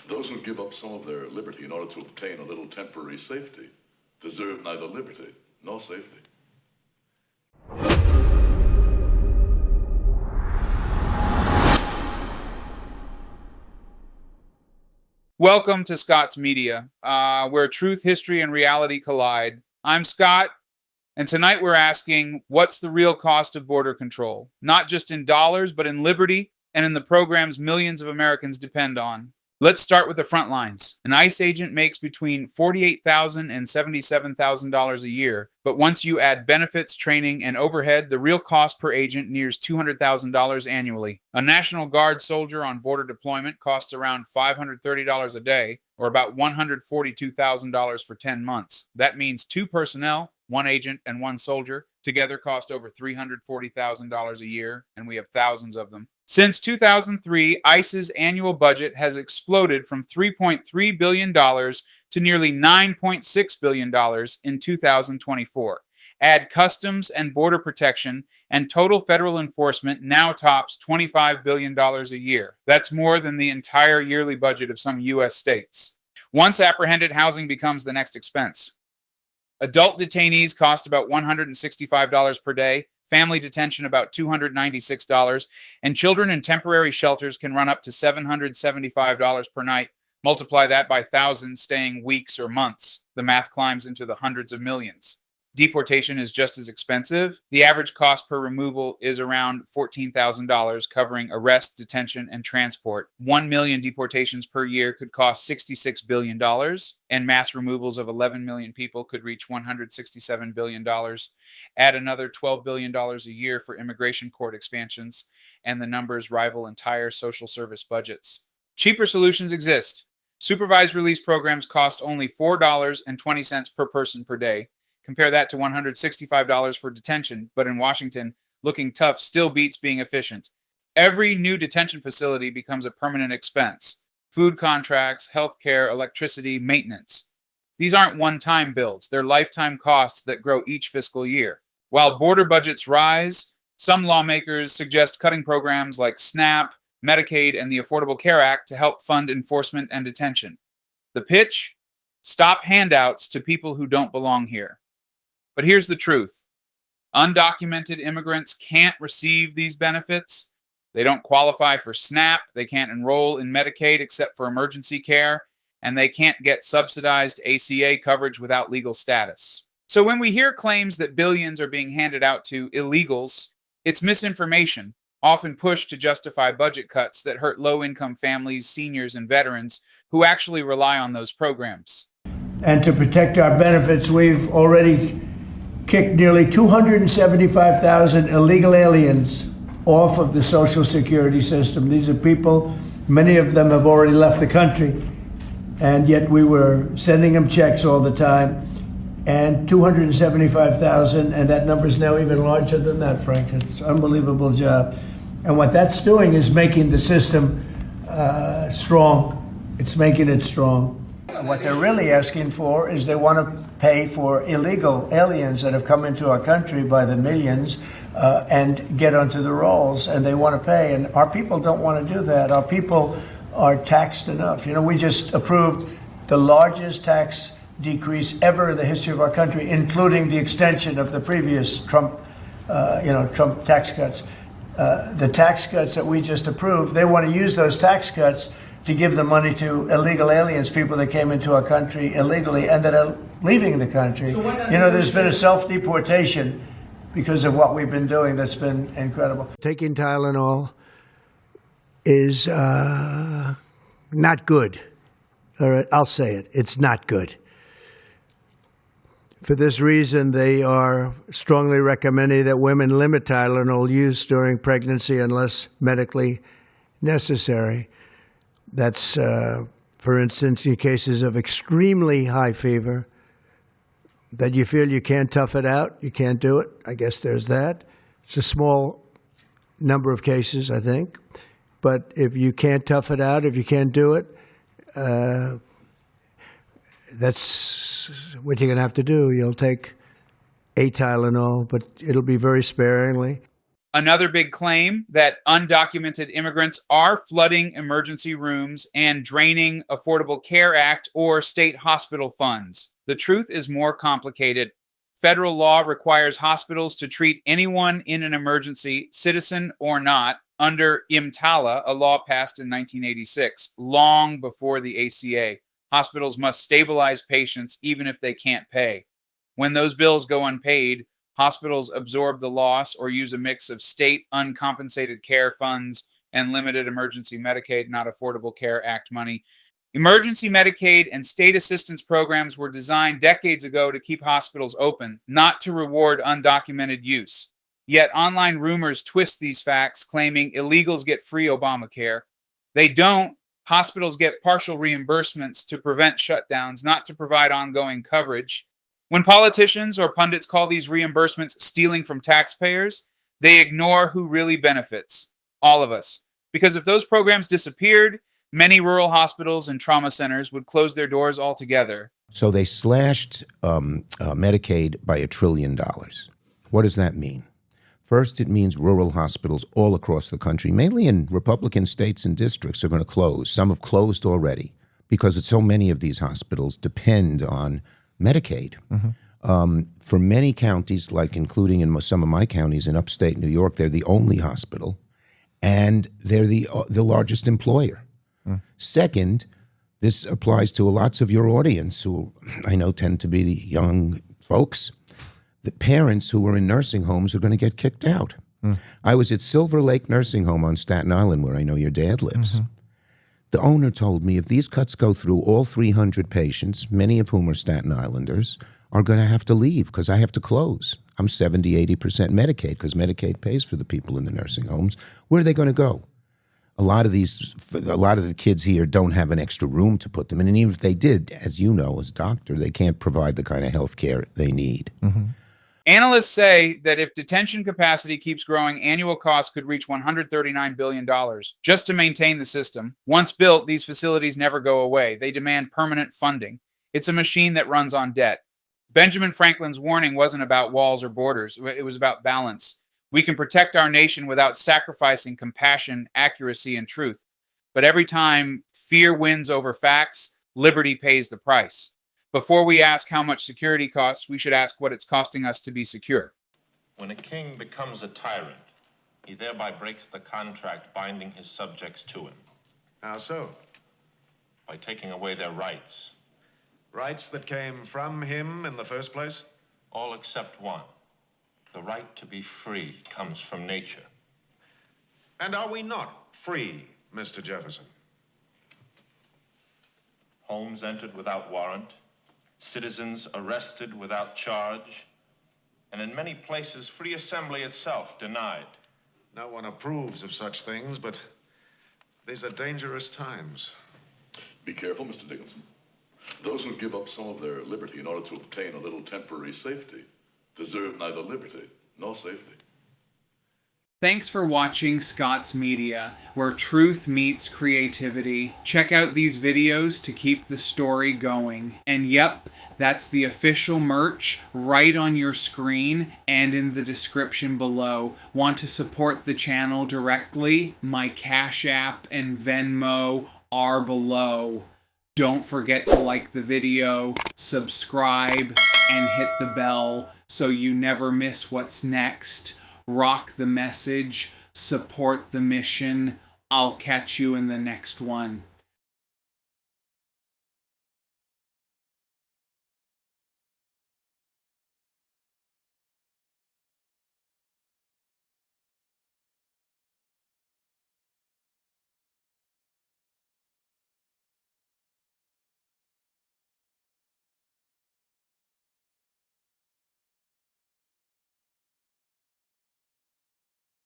Those who give up some of their liberty in order to obtain a little temporary safety deserve neither liberty nor safety. Welcome to Scott's Media, where truth, history, and reality collide. I'm Scott, and tonight we're asking, what's the real cost of border control? Not just in dollars, but in liberty and in the programs millions of Americans depend on. Let's start with the front lines. An ICE agent makes between $48,000 and $77,000 a year, but once you add benefits, training, and overhead, the real cost per agent nears $200,000 annually. A National Guard soldier on border deployment costs around $530 a day, or about $142,000 for 10 months. That means 2 personnel, 1 agent and 1 soldier, together cost over $340,000 a year, and we have thousands of them. Since 2003, ICE's annual budget has exploded from $3.3 billion to nearly $9.6 billion in 2024. Add customs and border protection, and total federal enforcement now tops $25 billion a year. That's more than the entire yearly budget of some U.S. states. Once apprehended, housing becomes the next expense. Adult detainees cost about $165 per day, family detention about $296, and children in temporary shelters can run up to $775 per night. Multiply that by thousands staying weeks or months. The math climbs into the hundreds of millions. Deportation is just as expensive. The average cost per removal is around $14,000, covering arrest, detention, and transport. 1 million deportations per year could cost $66 billion, and mass removals of 11 million people could reach $167 billion. Add another $12 billion a year for immigration court expansions, and the numbers rival entire social service budgets. Cheaper solutions exist. Supervised release programs cost only $4.20 per person per day. Compare that to $165 for detention, but in Washington, looking tough still beats being efficient. Every new detention facility becomes a permanent expense. Food contracts, healthcare, electricity, maintenance. These aren't one-time bills. They're lifetime costs that grow each fiscal year. While border budgets rise, some lawmakers suggest cutting programs like SNAP, Medicaid, and the Affordable Care Act to help fund enforcement and detention. The pitch? Stop handouts to people who don't belong here. But here's the truth. Undocumented immigrants can't receive these benefits. They don't qualify for SNAP. They can't enroll in Medicaid except for emergency care. And they can't get subsidized ACA coverage without legal status. So when we hear claims that billions are being handed out to illegals, it's misinformation, often pushed to justify budget cuts that hurt low-income families, seniors, and veterans who actually rely on those programs. And to protect our benefits, we've already kicked nearly 275,000 illegal aliens off of the Social Security system. These are people, many of them have already left the country, and yet we were sending them checks all the time. And 275,000, and that number is now even larger than that, Frank. It's an unbelievable job. And what that's doing is making the system strong. It's making it strong. What they're really asking for is they want to pay for illegal aliens that have come into our country by the millions and get onto the rolls, and they want to pay. And our people don't want to do that. Our people are taxed enough. You know, we just approved the largest tax decrease ever in the history of our country, including the extension of the previous Trump tax cuts. The tax cuts that we just approved, they want to use those tax cuts to give the money to illegal aliens, people that came into our country illegally and that are leaving the country. There's been a self-deportation because of what we've been doing that's been incredible. Taking Tylenol is not good. All right, I'll say it. It's not good. For this reason, they are strongly recommending that women limit Tylenol use during pregnancy unless medically necessary. That's, for instance, in cases of extremely high fever, that you feel you can't tough it out, you can't do it. I guess there's that. It's a small number of cases, I think. But if you can't tough it out, if you can't do it, that's what you're going to have to do. You'll take a Tylenol, but it'll be very sparingly. Another big claim that undocumented immigrants are flooding emergency rooms and draining Affordable Care Act or state hospital funds. The truth is more complicated. Federal law requires hospitals to treat anyone in an emergency, citizen or not, under EMTALA, a law passed in 1986, long before the ACA. Hospitals must stabilize patients even if they can't pay. When those bills go unpaid, hospitals absorb the loss or use a mix of state uncompensated care funds and limited emergency Medicaid, not Affordable Care Act money. Emergency Medicaid and state assistance programs were designed decades ago to keep hospitals open, not to reward undocumented use. Yet online rumors twist these facts, claiming illegals get free Obamacare. They don't. Hospitals get partial reimbursements to prevent shutdowns, not to provide ongoing coverage. When politicians or pundits call these reimbursements stealing from taxpayers, they ignore who really benefits. All of us. Because if those programs disappeared, many rural hospitals and trauma centers would close their doors altogether. So they slashed Medicaid by $1 trillion. What does that mean? First, it means rural hospitals all across the country, mainly in Republican states and districts, are going to close. Some have closed already because so many of these hospitals depend on Medicaid. For many counties, like including in some of my counties in upstate New York, they're the only hospital, and they're the largest employer. Second, this applies to lots of your audience, who I know tend to be young folks. The parents who are in nursing homes are going to get kicked out. I was at Silver Lake Nursing Home on Staten Island, where I know your dad lives. The owner told me if these cuts go through, all 300 patients, many of whom are Staten Islanders, are going to have to leave because I have to close. I'm 70-80% Medicaid because Medicaid pays for the people in the nursing homes. Where are they going to go? A lot of the kids here don't have an extra room to put them in, and even if they did, as you know, as a doctor, they can't provide the kind of health care they need. Analysts say that if detention capacity keeps growing, annual costs could reach $139 billion just to maintain the system. Once built, these facilities never go away. They demand permanent funding. It's a machine that runs on debt. Benjamin Franklin's warning wasn't about walls or borders. It was about balance. We can protect our nation without sacrificing compassion, accuracy, and truth. But every time fear wins over facts, liberty pays the price. Before we ask how much security costs, we should ask what it's costing us to be secure. When a king becomes a tyrant, he thereby breaks the contract binding his subjects to him. How so? By taking away their rights. Rights that came from him in the first place? All except one. The right to be free comes from nature. And are we not free, Mr. Jefferson? Homes entered without warrant, citizens arrested without charge, and in many places, free assembly itself denied. No one approves of such things, but these are dangerous times. Be careful, Mr. Dickinson. Those who give up some of their liberty in order to obtain a little temporary safety deserve neither liberty nor safety. Thanks for watching Scott's Media, where truth meets creativity. Check out these videos to keep the story going. And yep, that's the official merch right on your screen and in the description below. Want to support the channel directly? My Cash App and Venmo are below. Don't forget to like the video, subscribe, and hit the bell so you never miss what's next. Rock the message, support the mission. I'll catch you in the next one.